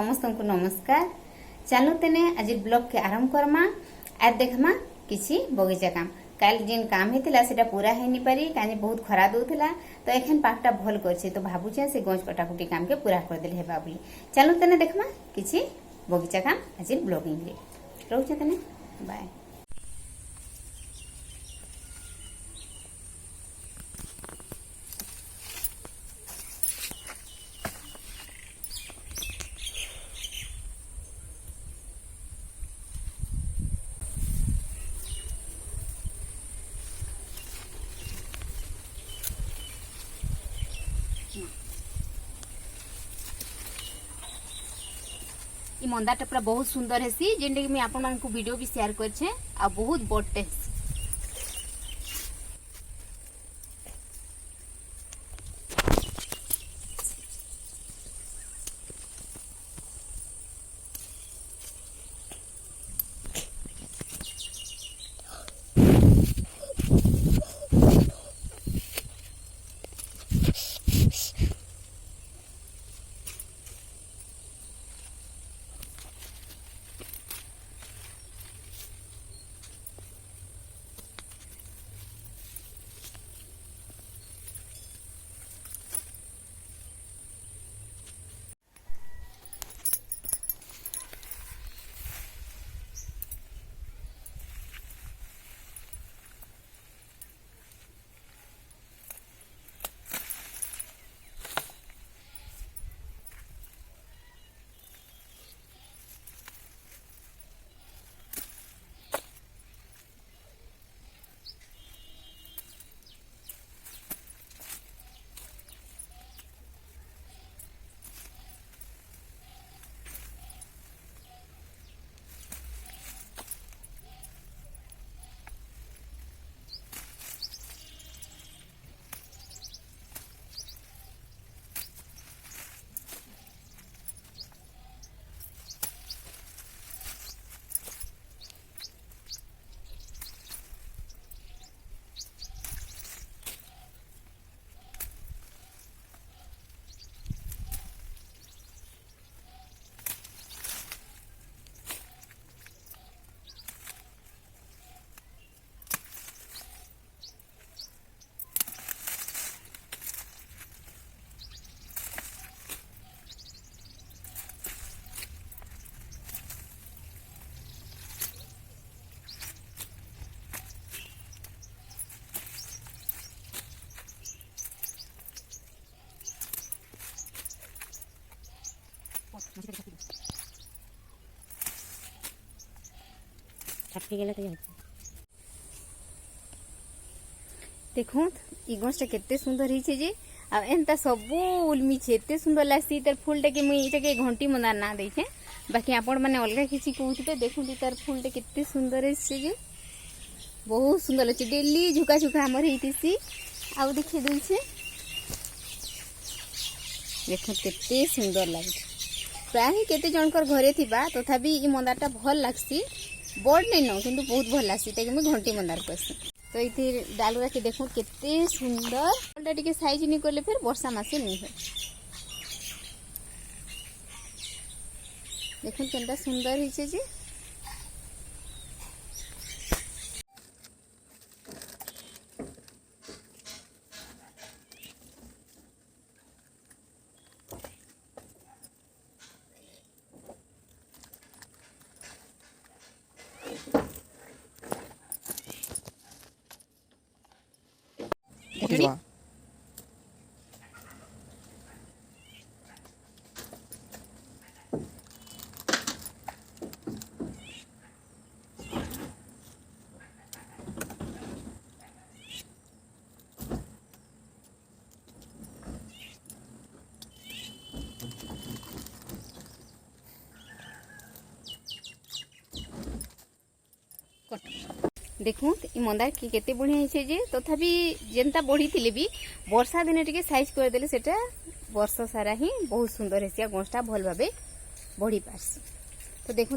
समस्त को नमस्कार। चलो तेने आज ब्लॉग के आरंभ करमा आज देखमा किसी बगीचा काम काल जिन काम हेतिला सेटा पूरा है नहीं पारी काजे बहुत खरा दउथिला तो एखन पाकटा भल करछे तो भाबुछे से गंज कटाकुटी काम के पूरा कर देले हेबा बोली। चलो तेने देखमा किसी बगीचा काम आज ब्लॉगिंग रे रहउछे तेने बाय। ई मंदारटा पूरा बहुत सुंदर है जेनटे कि आपण मानकु वीडियो भी शेयर करछे आ बहुत बड़टे है। देखो ई गछटा केते सुंदर हिचे जे आ एंता सबु उलमी छे एते सुंदर लागसी तार फूलटा के मुई इटा के घंटी मंदार ना देखे बाकी आपण माने अलगा किछि कहउथिबे देखु तार फूलटा केते सुंदर हिचे जे बहुत सुंदर लचे डेली झुका झुका हमर हितिसी आ देखि दउ छे देखो केते सुंदर लागे प्राय केते जनकर घरे थिबा तथापि ई मंदारटा भल लागसी बड़ नहीं न किंतु बहुत भल लागसी ताके मैं घंटी मंदार कहसी। तो ये डालुरा के देखो केते सुंदर टिके साइज नहीं करले फिर वर्षा मासे नहीं है देखो केनता सुंदर हिचे जे देखो ई मंदार की केते बढ़िया हिचे जे तथापि जेंता बढ़ी थिले भी वर्षा दिने टिके साइज कर देले सेटा वर्ष सारा ही बहुत सुंदर हेसिया गछटा भल भाबे बढ़ी पारसी। तो देखो